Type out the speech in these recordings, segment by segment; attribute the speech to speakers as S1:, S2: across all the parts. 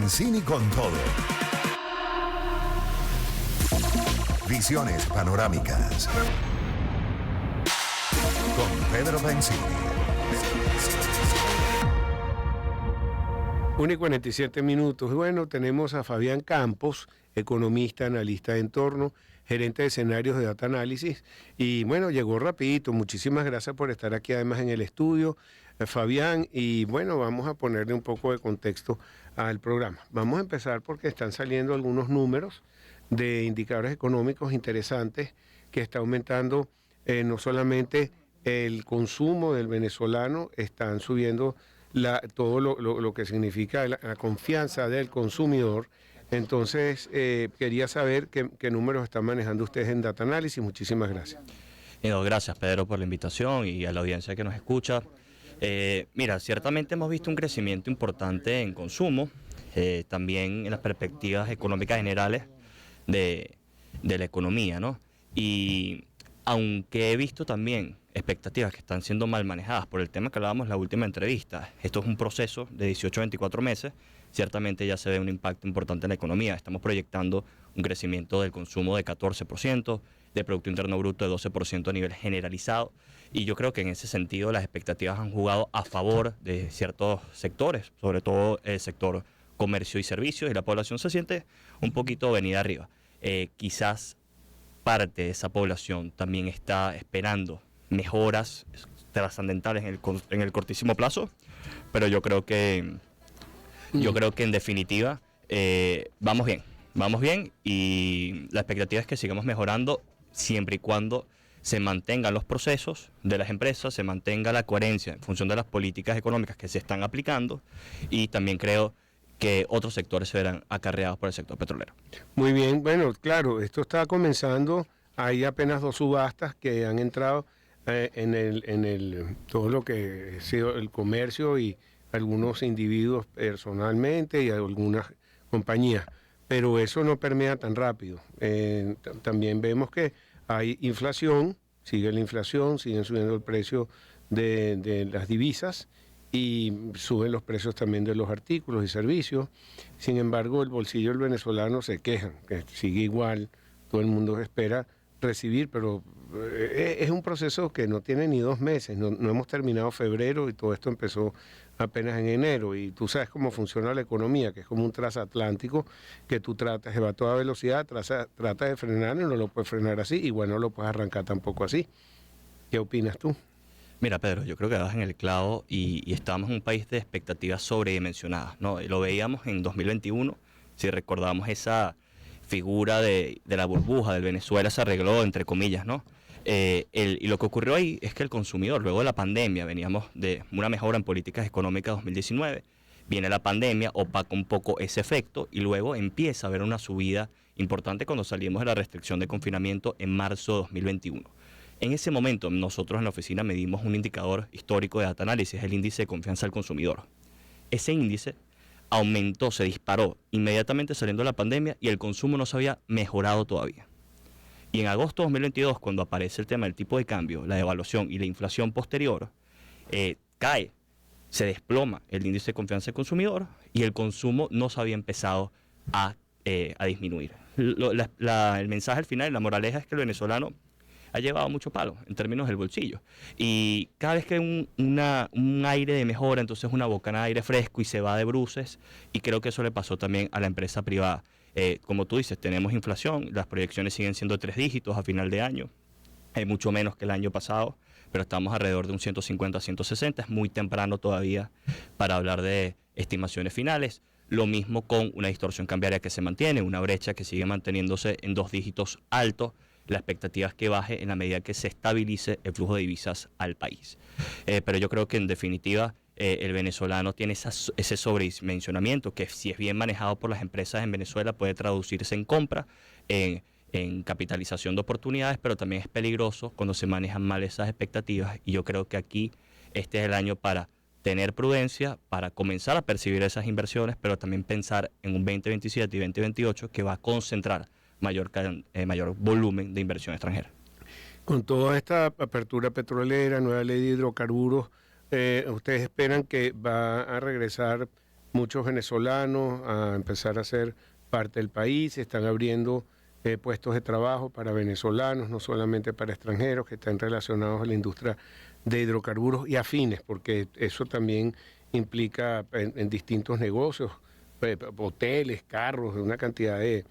S1: Benzini con todo. Visiones panorámicas. Con Pedro Benzini.
S2: 1:47. Bueno, tenemos a Fabián Campos, economista, analista de entorno, gerente de escenarios de Data Analysis. Y bueno, llegó rapidito. Muchísimas gracias por estar aquí además en el estudio, Fabián. Y bueno, vamos a ponerle un poco de contexto al programa. Vamos a empezar porque están saliendo algunos números de indicadores económicos interesantes que está aumentando no solamente el consumo del venezolano, están subiendo todo lo que significa la confianza del consumidor. Entonces, quería saber qué números están manejando ustedes en Data Analysis. Muchísimas gracias.
S3: Gracias, Pedro, por la invitación y a la audiencia que nos escucha. Mira, ciertamente hemos visto un crecimiento importante en consumo, también en las perspectivas económicas generales de la economía, ¿no? Y aunque he visto también expectativas que están siendo mal manejadas por el tema que hablábamos en la última entrevista, esto es un proceso de 18 a 24 meses, ciertamente ya se ve un impacto importante en la economía. Estamos proyectando un crecimiento del consumo de 14%, de Producto Interno Bruto de 12% a nivel generalizado, y yo creo que en ese sentido las expectativas han jugado a favor de ciertos sectores, sobre todo el sector comercio y servicios, y la población se siente un poquito venida arriba. Quizás parte de esa población también está esperando mejoras trascendentales en el cortísimo plazo, pero yo creo que en definitiva vamos bien y la expectativa es que sigamos mejorando siempre y cuando se mantengan los procesos de las empresas, se mantenga la coherencia en función de las políticas económicas que se están aplicando, y también creo que otros sectores se verán acarreados por el sector petrolero.
S2: Muy bien, bueno, claro, esto está comenzando, hay apenas 2 subastas que han entrado en todo lo que ha sido el comercio y algunos individuos personalmente y algunas compañías, pero eso no permea tan rápido. También vemos que hay inflación, sigue la inflación, siguen subiendo el precio de las divisas, y suben los precios también de los artículos y servicios. Sin embargo, el bolsillo del venezolano se queja, que sigue igual, todo el mundo espera recibir, pero es un proceso que no tiene ni 2 meses, no hemos terminado febrero y todo esto empezó apenas en enero, y tú sabes cómo funciona la economía, que es como un transatlántico que tú tratas, va a toda velocidad, trata de frenar y no lo puedes frenar así, igual no lo puedes arrancar tampoco así. ¿Qué opinas tú?
S3: Mira, Pedro, yo creo que das en el clavo y estamos en un país de expectativas sobredimensionadas, ¿no? Lo veíamos en 2021, si recordamos esa figura de la burbuja del Venezuela se arregló, entre comillas, ¿no? Y lo que ocurrió ahí es que el consumidor, luego de la pandemia, veníamos de una mejora en políticas económicas 2019, viene la pandemia, opaca un poco ese efecto y luego empieza a haber una subida importante cuando salimos de la restricción de confinamiento en marzo de 2021. En ese momento nosotros en la oficina medimos un indicador histórico de Data Analysis, el índice de confianza del consumidor. Ese índice aumentó, se disparó inmediatamente saliendo de la pandemia y el consumo no se había mejorado todavía. Y en agosto de 2022, cuando aparece el tema del tipo de cambio, la devaluación y la inflación posterior, cae, se desploma el índice de confianza del consumidor y el consumo no se había empezado a disminuir. El mensaje al final, la moraleja es que el venezolano ha llevado mucho palo en términos del bolsillo, y cada vez que hay un aire de mejora, entonces una bocanada de aire fresco y se va de bruces, y creo que eso le pasó también a la empresa privada. Como tú dices, tenemos inflación, las proyecciones siguen siendo 3 dígitos a final de año, mucho menos que el año pasado, pero estamos alrededor de un 150, 160, es muy temprano todavía para hablar de estimaciones finales. Lo mismo con una distorsión cambiaria que se mantiene, una brecha que sigue manteniéndose en 2 dígitos altos. La expectativa es que baje en la medida que se estabilice el flujo de divisas al país. Pero yo creo que en definitiva el venezolano tiene ese sobredimensionamiento que, si es bien manejado por las empresas en Venezuela, puede traducirse en compra, en capitalización de oportunidades, pero también es peligroso cuando se manejan mal esas expectativas, y yo creo que aquí este es el año para tener prudencia, para comenzar a percibir esas inversiones, pero también pensar en un 2027 y 2028 que va a concentrar mayor volumen de inversión extranjera.
S2: Con toda esta apertura petrolera, nueva ley de hidrocarburos, ¿ustedes esperan que va a regresar muchos venezolanos a empezar a ser parte del país, se están abriendo puestos de trabajo para venezolanos, no solamente para extranjeros que están relacionados a la industria de hidrocarburos y afines, porque eso también implica en distintos negocios, hoteles, carros, una cantidad de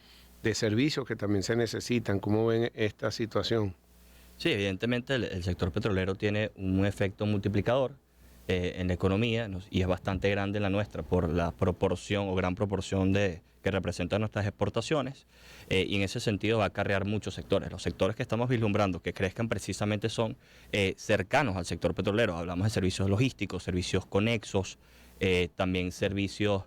S2: servicios que también se necesitan. ¿Cómo ven esta situación?
S3: Sí, evidentemente el sector petrolero tiene un efecto multiplicador en la economía y es bastante grande la nuestra por la proporción o gran proporción que representan nuestras exportaciones y en ese sentido va a acarrear muchos sectores. Los sectores que estamos vislumbrando que crezcan precisamente son cercanos al sector petrolero. Hablamos de servicios logísticos, servicios conexos, también servicios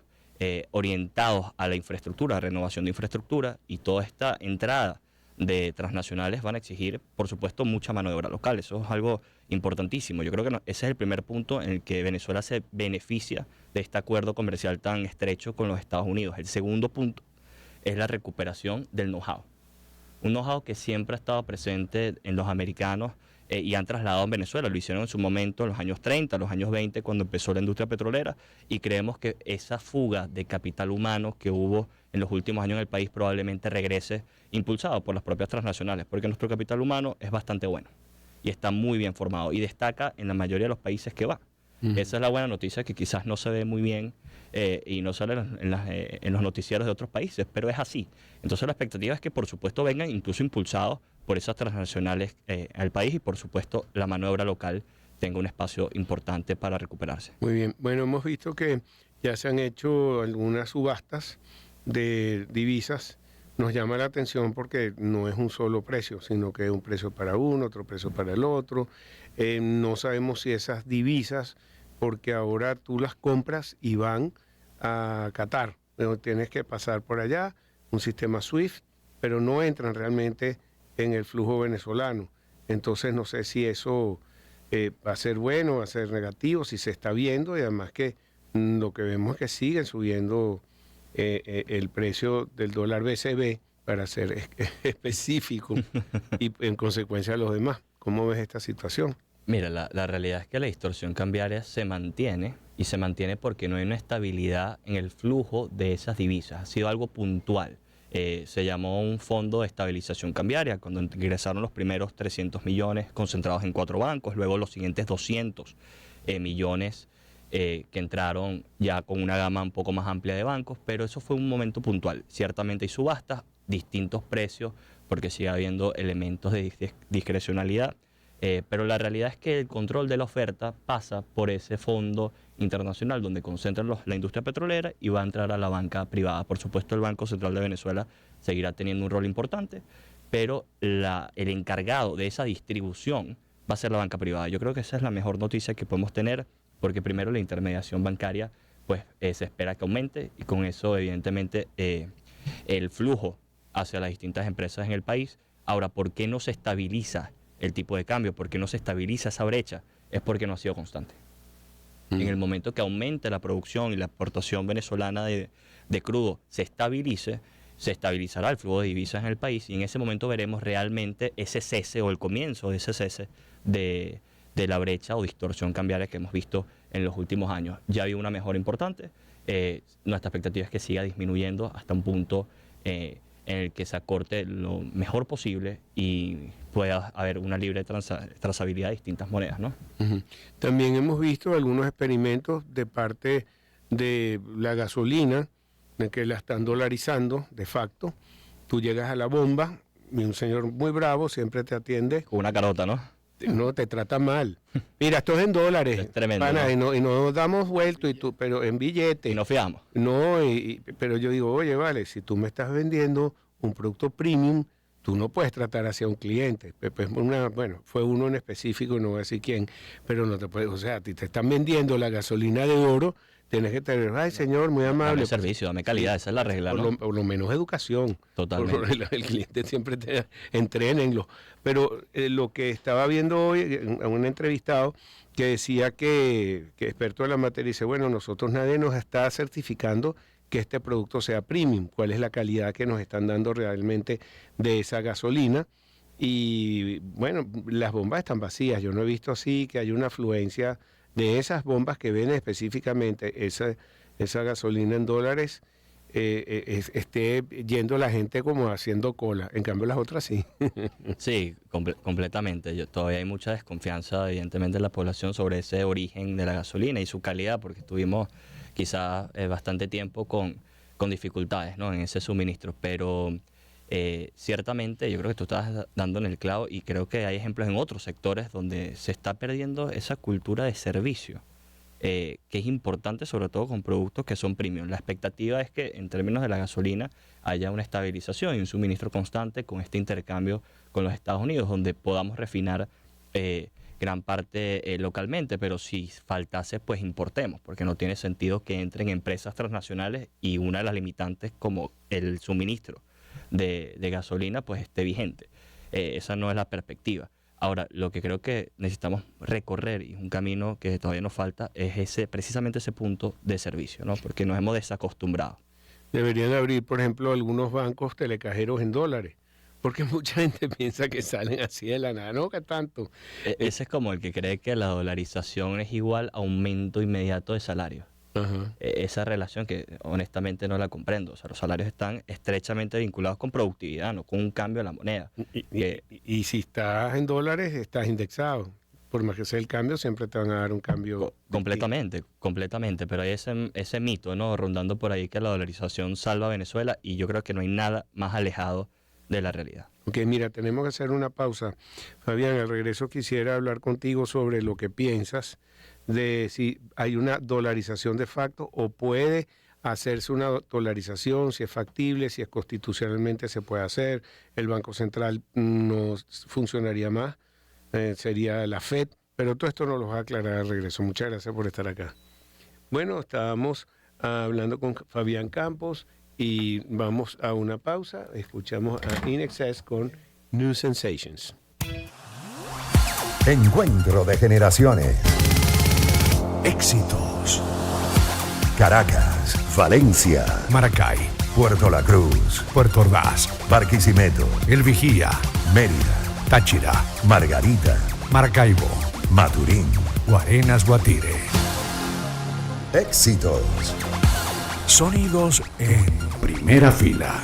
S3: orientados a la infraestructura, a renovación de infraestructura, y toda esta entrada de transnacionales van a exigir, por supuesto, mucha mano de obra local. Eso es algo importantísimo. Yo creo que ese es el primer punto en el que Venezuela se beneficia de este acuerdo comercial tan estrecho con los Estados Unidos. El segundo punto es la recuperación del know-how. Un know-how que siempre ha estado presente en los americanos y han trasladado en Venezuela. Lo hicieron en su momento en los años 30, los años 20, cuando empezó la industria petrolera, y creemos que esa fuga de capital humano que hubo en los últimos años en el país probablemente regrese impulsado por las propias transnacionales, porque nuestro capital humano es bastante bueno y está muy bien formado y destaca en la mayoría de los países que va. Esa es la buena noticia que quizás no se ve muy bien y no sale en los noticieros de otros países, pero es así. Entonces la expectativa es que por supuesto vengan incluso impulsados por esas transnacionales al país y por supuesto la mano de obra local tenga un espacio importante para recuperarse.
S2: Muy bien. Bueno, hemos visto que ya se han hecho algunas subastas de divisas. Nos llama la atención porque no es un solo precio, sino que es un precio para uno, otro precio para el otro. No sabemos si esas divisas, porque ahora tú las compras y van a Qatar, pero tienes que pasar por allá, un sistema SWIFT, pero no entran realmente en el flujo venezolano. Entonces no sé si eso va a ser bueno, va a ser negativo, si se está viendo, y además que lo que vemos es que siguen subiendo el precio del dólar BCB, para ser específico, y en consecuencia los demás. ¿Cómo ves esta situación?
S3: Mira, la realidad es que la distorsión cambiaria se mantiene, y se mantiene porque no hay una estabilidad en el flujo de esas divisas. Ha sido algo puntual. Se llamó un fondo de estabilización cambiaria cuando ingresaron los primeros 300 millones concentrados en 4 bancos, luego los siguientes 200 millones que entraron ya con una gama un poco más amplia de bancos, pero eso fue un momento puntual. Ciertamente hay subastas, distintos precios, porque sigue habiendo elementos de discrecionalidad, pero la realidad es que el control de la oferta pasa por ese fondo internacional donde concentran la industria petrolera y va a entrar a la banca privada. Por supuesto, el Banco Central de Venezuela seguirá teniendo un rol importante, pero el encargado de esa distribución va a ser la banca privada. Yo creo que esa es la mejor noticia que podemos tener, porque primero la intermediación bancaria pues se espera que aumente, y con eso evidentemente el flujo hacia las distintas empresas en el país. Ahora, ¿por qué no se estabiliza el tipo de cambio? ¿Por qué no se estabiliza esa brecha? Es porque no ha sido constante. En el momento que aumente la producción y la exportación venezolana de crudo se estabilizará el flujo de divisas en el país, y en ese momento veremos realmente ese cese o el comienzo de ese cese de la brecha o distorsión cambiaria que hemos visto en los últimos años. Ya hay una mejora importante. Nuestra expectativa es que siga disminuyendo hasta un punto en el que se acorte lo mejor posible y pueda haber una libre trazabilidad de distintas monedas, ¿no?
S2: También hemos visto algunos experimentos de parte de la gasolina, de que la están dolarizando de facto. Tú llegas a la bomba y un señor muy bravo siempre te atiende.
S3: Con una carota, ¿no?
S2: No, te trata mal. Mira, esto es en dólares.
S3: Es tremendo,
S2: pana,
S3: ¿no?
S2: y nos damos vuelto, pero en billetes.
S3: Y nos fiamos.
S2: No, pero yo digo, oye, vale, si tú me estás vendiendo un producto premium, tú no puedes tratar hacia un cliente. Bueno, fue uno en específico, no voy a decir quién, pero no te puedes, o sea, a ti te están vendiendo la gasolina de oro, tienes que tener, ay señor, muy amable.
S3: Dame servicio, dame calidad, esa es la regla, ¿no?
S2: Por lo menos educación.
S3: Totalmente.
S2: El cliente siempre te entrénenlo. Pero lo que estaba viendo hoy, a un entrevistado que decía que experto de la materia, dice, bueno, nosotros nadie nos está certificando que este producto sea premium, cuál es la calidad que nos están dando realmente de esa gasolina. Y bueno, las bombas están vacías, yo no he visto así que haya una afluencia de esas bombas que ven específicamente esa gasolina en dólares, esté yendo la gente como haciendo cola. En cambio las otras sí.
S3: Sí, completamente. Todavía hay mucha desconfianza, evidentemente, en la población sobre ese origen de la gasolina y su calidad, porque estuvimos quizás bastante tiempo con dificultades, ¿no?, en ese suministro. Pero ciertamente yo creo que tú estás dando en el clavo y creo que hay ejemplos en otros sectores donde se está perdiendo esa cultura de servicio. Que es importante, sobre todo con productos que son premium. La expectativa es que en términos de la gasolina haya una estabilización y un suministro constante con este intercambio con los Estados Unidos, donde podamos refinar gran parte localmente, pero si faltase, pues importemos, porque no tiene sentido que entren empresas transnacionales y una de las limitantes como el suministro de gasolina pues esté vigente. Esa no es la perspectiva. Ahora, lo que creo que necesitamos recorrer, y es un camino que todavía nos falta, es precisamente ese punto de servicio, ¿no? Porque nos hemos desacostumbrado.
S2: Deberían abrir, por ejemplo, algunos bancos telecajeros en dólares, porque mucha gente piensa que salen así de la nada, no que tanto.
S3: Ese es como el que cree que la dolarización es igual a aumento inmediato de salario.
S2: Ajá.
S3: Esa relación que honestamente no la comprendo. O sea, los salarios están estrechamente vinculados con productividad, no con un cambio de la moneda.
S2: Y si estás en dólares, estás indexado. Por más que sea el cambio, siempre te van a dar un cambio.
S3: Completamente, pero hay ese mito, ¿no?, rondando por ahí, que la dolarización salva a Venezuela, y yo creo que no hay nada más alejado de la realidad.
S2: Ok, mira, tenemos que hacer una pausa. Fabián, al regreso quisiera hablar contigo sobre lo que piensas de si hay una dolarización de facto o puede hacerse una dolarización, si es factible, si es constitucionalmente se puede hacer. El Banco Central no funcionaría más, sería la FED, pero todo esto nos lo va a aclarar al regreso. Muchas gracias por estar acá. Bueno, estábamos hablando con Fabián Campos y vamos a una pausa. Escuchamos a In Excess con New Sensations.
S1: Encuentro de generaciones. Éxitos. Caracas, Valencia,
S4: Maracay,
S1: Puerto La Cruz,
S4: Puerto Ordaz,
S1: Barquisimeto,
S4: El Vigía,
S1: Mérida,
S4: Táchira,
S1: Margarita,
S4: Maracaibo,
S1: Maturín.
S4: Guarenas, Guatire.
S1: Éxitos.
S4: Sonidos en primera fila.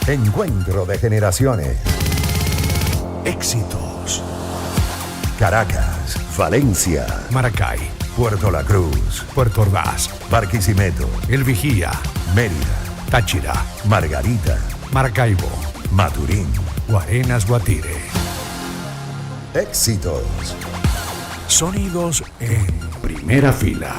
S1: Encuentro de generaciones.
S4: Éxitos.
S1: Caracas, Valencia,
S4: Maracay,
S1: Puerto La Cruz,
S4: Puerto Ordaz,
S1: Barquisimeto,
S4: El Vigía,
S1: Mérida,
S4: Táchira,
S1: Margarita,
S4: Maracaibo,
S1: Maturín.
S4: Guarenas Guatire.
S1: Éxitos.
S4: Sonidos en primera fila.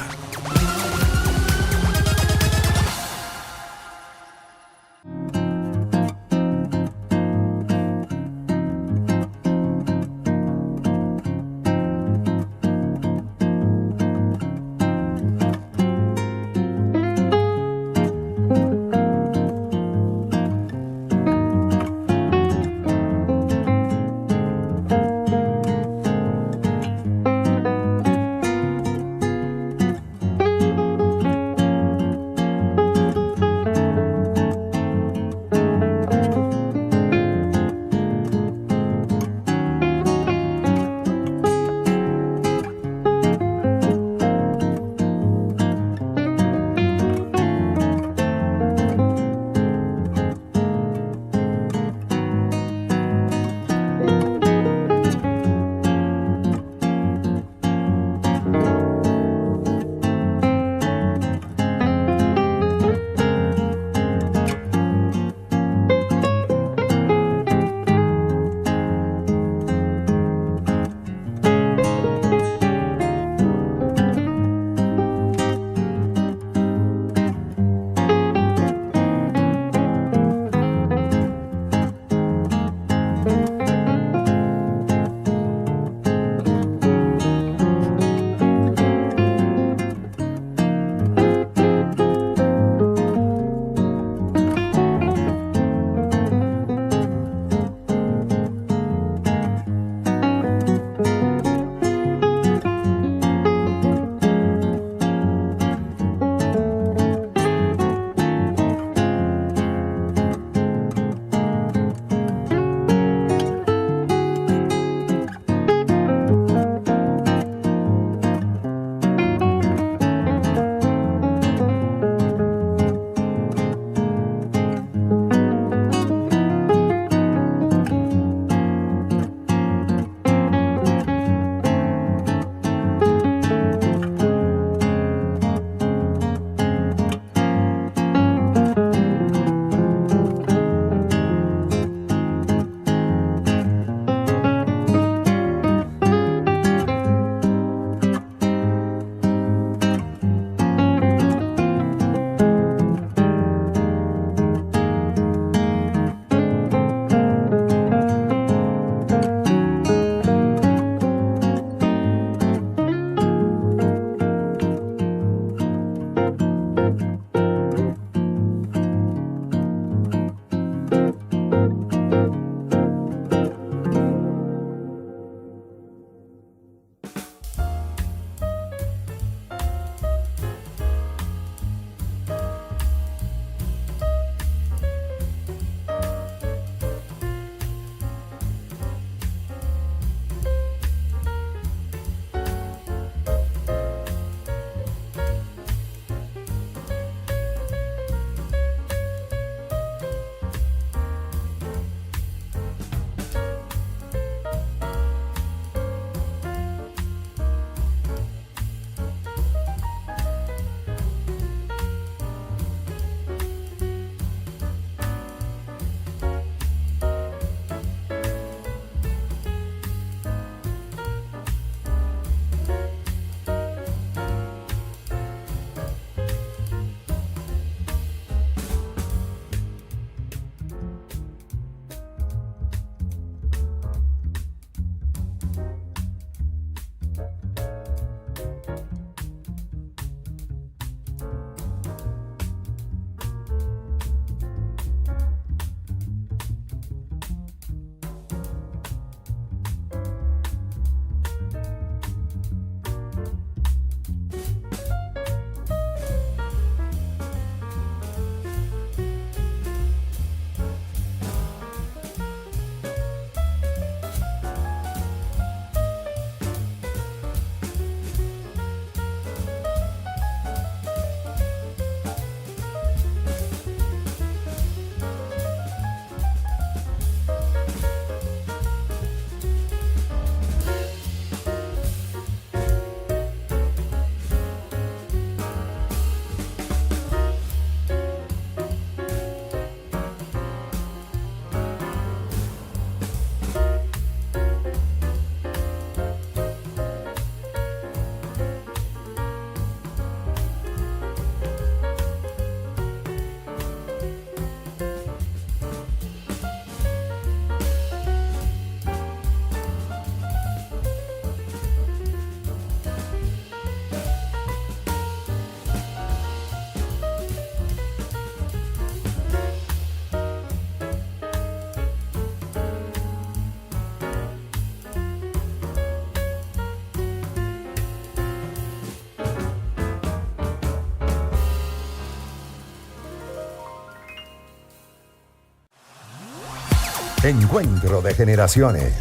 S1: Encuentro de generaciones.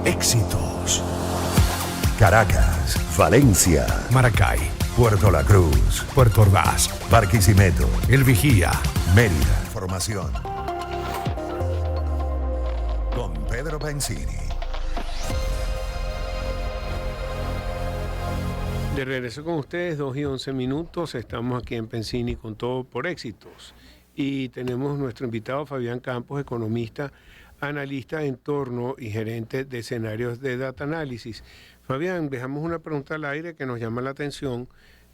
S4: Éxitos.
S1: Caracas, Valencia,
S4: Maracay,
S1: Puerto La Cruz,
S4: Puerto Ordaz,
S1: Barquisimeto,
S4: El Vigía.
S1: Mérida. Información con Pedro Benzini.
S2: De regreso con ustedes, 2:11. Estamos aquí en Benzini con todo por éxitos. Y tenemos nuestro invitado Fabián Campos, economista, analista de entorno y gerente de escenarios de data análisis. Fabián, dejamos una pregunta al aire que nos llama la atención,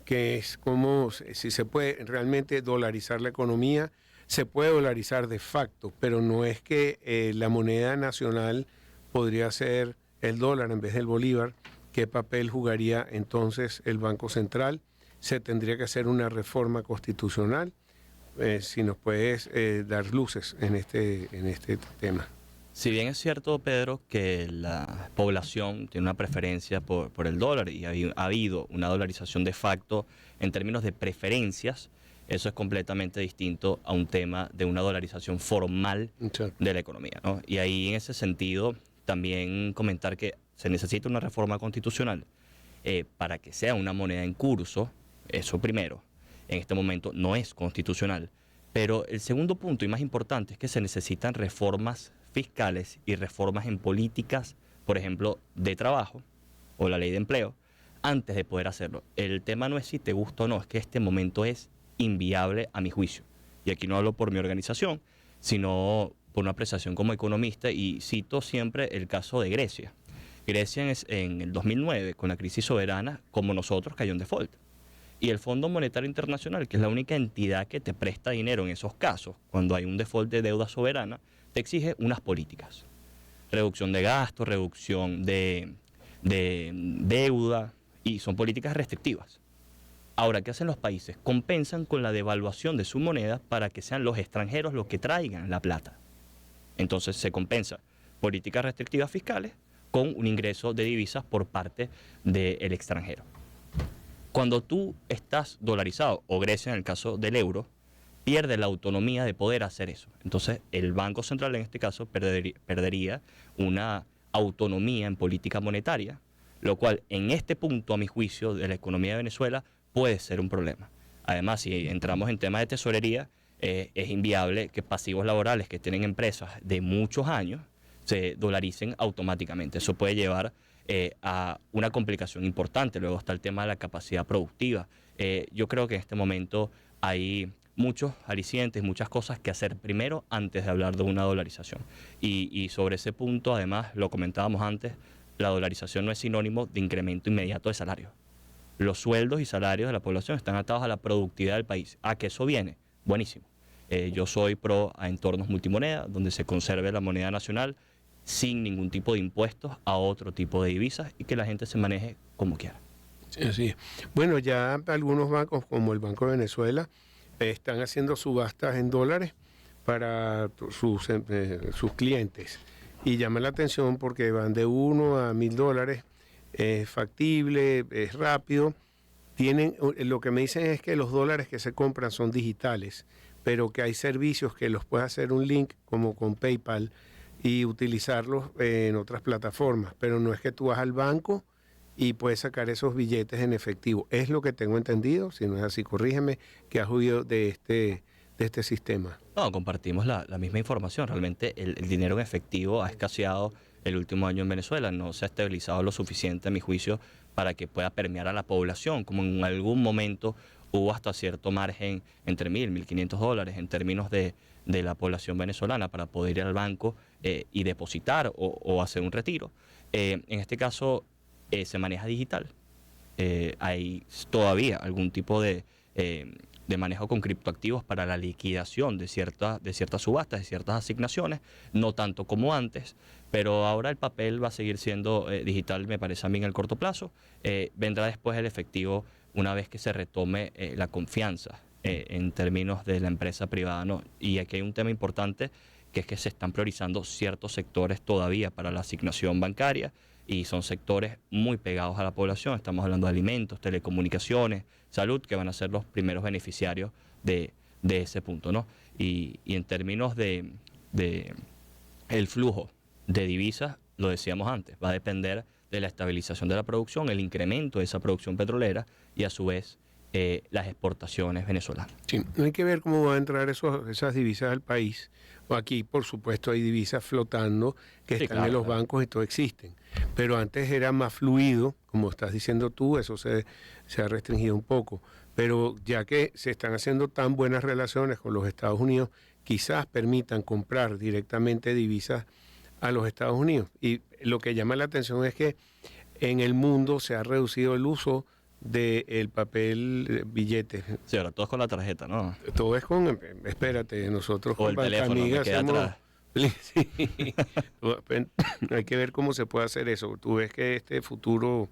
S2: que es cómo, si se puede realmente dolarizar la economía. Se puede dolarizar de facto, pero no es que la moneda nacional podría ser el dólar en vez del bolívar. ¿Qué papel jugaría entonces el Banco Central? ¿Se tendría que hacer una reforma constitucional? Si nos puedes dar luces en este tema.
S3: Si bien es cierto, Pedro, que la población tiene una preferencia por el dólar y ha habido una dolarización de facto en términos de preferencias, eso es completamente distinto a un tema de una dolarización formal de la economía, ¿no? Y ahí, en ese sentido, también comentar que se necesita una reforma constitucional para que sea una moneda en curso. Eso primero, en este momento no es constitucional. Pero el segundo punto y más importante es que se necesitan reformas fiscales y reformas en políticas, por ejemplo, de trabajo o la ley de empleo, antes de poder hacerlo. El tema no es si te gusta o no, es que este momento es inviable a mi juicio. Y aquí no hablo por mi organización, sino por una apreciación como economista, y cito siempre el caso de Grecia. Grecia en el 2009, con la crisis soberana, como nosotros, cayó en default. Y el Fondo Monetario Internacional, que es la única entidad que te presta dinero en esos casos, cuando hay un default de deuda soberana, te exige unas políticas. Reducción de gastos, reducción de deuda, y son políticas restrictivas. Ahora, ¿qué hacen los países? Compensan con la devaluación de su moneda para que sean los extranjeros los que traigan la plata. Entonces se compensa políticas restrictivas fiscales con un ingreso de divisas por parte del extranjero. Cuando tú estás dolarizado, o Grecia en el caso del euro, pierde la autonomía de poder hacer eso. Entonces el Banco Central en este caso perdería una autonomía en política monetaria, lo cual en este punto, a mi juicio, de la economía de Venezuela puede ser un problema. Además, si entramos en temas de tesorería, es inviable que pasivos laborales que tienen empresas de muchos años se dolaricen automáticamente. Eso puede llevar a una complicación importante. Luego está el tema de la capacidad productiva. Yo creo que en este momento hay muchos alicientes, muchas cosas que hacer primero antes de hablar de una dolarización. Y sobre ese punto, además, lo comentábamos antes, la dolarización no es sinónimo de incremento inmediato de salario. Los sueldos y salarios de la población están atados a la productividad del país. ¿A qué eso viene? Buenísimo. Yo soy pro a entornos multimoneda, donde se conserve la moneda nacional sin ningún tipo de impuestos a otro tipo de divisas y que la gente se maneje como quiera.
S2: Sí. Bueno, ya algunos bancos, como el Banco de Venezuela, están haciendo subastas en dólares para sus clientes. Y llama la atención porque van de $1 a $1.000. Es factible, es rápido. Lo que me dicen es que los dólares que se compran son digitales, pero que hay servicios que los puede hacer un link como con PayPal y utilizarlos en otras plataformas, pero no es que tú vas al banco y puedes sacar esos billetes en efectivo. Es lo que tengo entendido, si no es así, corrígeme, que has oído de este sistema.
S3: No, compartimos la misma información. Realmente el dinero en efectivo ha escaseado el último año en Venezuela. No se ha estabilizado lo suficiente, a mi juicio, para que pueda permear a la población, como en algún momento hubo hasta cierto margen entre $1.000, $1.500 en términos de la población venezolana para poder ir al banco y depositar o hacer un retiro. En este caso se maneja digital. Hay todavía algún tipo de manejo con criptoactivos para la liquidación de ciertas subastas, de ciertas asignaciones, no tanto como antes, pero ahora el papel va a seguir siendo digital, me parece a mí, en el corto plazo. Vendrá después el efectivo una vez que se retome la confianza en términos de la empresa privada, ¿no? Y aquí hay un tema importante, que es que se están priorizando ciertos sectores todavía para la asignación bancaria, y son sectores muy pegados a la población. Estamos hablando de alimentos, telecomunicaciones, salud, que van a ser los primeros beneficiarios de ese punto, ¿no? Y en términos de el flujo de divisas, lo decíamos antes, va a depender de la estabilización de la producción, el incremento de esa producción petrolera y a su vez las exportaciones venezolanas.
S2: Sí, hay que ver cómo van a entrar esas divisas al país. Aquí, por supuesto, hay divisas flotando que
S3: Sí,
S2: están
S3: claro,
S2: en los
S3: claro.
S2: bancos y todo existen. Pero antes era más fluido, como estás diciendo tú, eso se ha restringido un poco. Pero ya que se están haciendo tan buenas relaciones con los Estados Unidos, quizás permitan comprar directamente divisas a los Estados Unidos. Y lo que llama la atención es que en el mundo se ha reducido el uso del papel billete.
S3: Sí, ahora todos con la tarjeta, ¿no?
S2: Todo es con, espérate, nosotros
S3: O
S2: con
S3: el teléfono
S2: Bancamiga
S3: que queda
S2: hacemos...
S3: atrás.
S2: Sí. Hay que ver cómo se puede hacer eso. Tú ves que este futuro...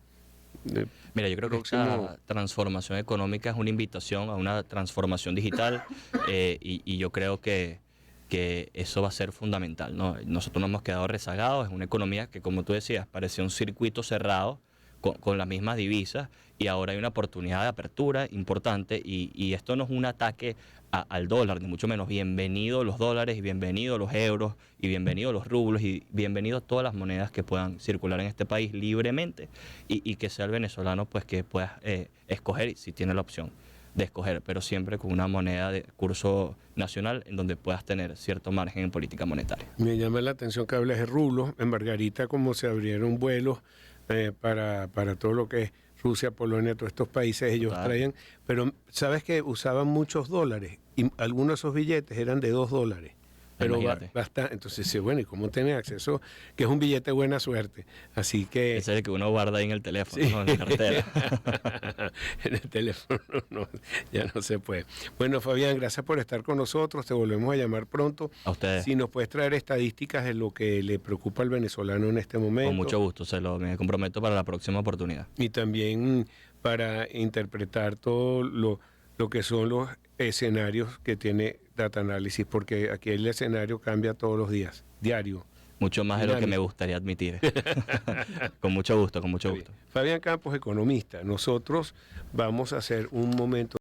S3: Mira, yo creo que
S2: próximo-
S3: esta transformación económica es una invitación a una transformación digital y yo creo que eso va a ser fundamental, ¿no? Nosotros nos hemos quedado rezagados, es una economía que, como tú decías, parecía un circuito cerrado con las mismas divisas y ahora hay una oportunidad de apertura importante y esto no es un ataque al dólar, ni mucho menos. Bienvenidos los dólares y bienvenidos los euros y bienvenidos los rublos y bienvenidos todas las monedas que puedan circular en este país libremente y que sea el venezolano pues que pueda escoger si tiene la opción de escoger, pero siempre con una moneda de curso nacional en donde puedas tener cierto margen en política monetaria.
S2: Me llama la atención que hables de rublos. En Margarita, como se abrieron vuelos para todo lo que es Rusia, Polonia, todos estos países, ellos
S3: Total.
S2: traían, pero sabes que usaban muchos dólares y algunos de esos billetes eran de $2. Pero
S3: Imagínate.
S2: basta, entonces, sí, bueno, ¿y cómo tener acceso? Que es un billete de buena suerte. Así que...
S3: Ese es el que uno guarda ahí en el teléfono,
S2: Sí.
S3: ¿no? En la cartera.
S2: En el teléfono no, ya no se puede. Bueno, Fabián, gracias por estar con nosotros. Te volvemos a llamar pronto.
S3: A ustedes.
S2: Si nos puedes traer estadísticas de lo que le preocupa al venezolano en este momento.
S3: Con mucho gusto, me comprometo para la próxima oportunidad.
S2: Y también para interpretar todo lo que son los escenarios que tiene Data Analysis, porque aquí el escenario cambia todos los días, diario.
S3: Mucho más de lo que
S2: Dinámico.
S3: me gustaría admitir. Con mucho gusto, con mucho gusto.
S2: Fabián Campos, economista. Nosotros vamos a hacer un momento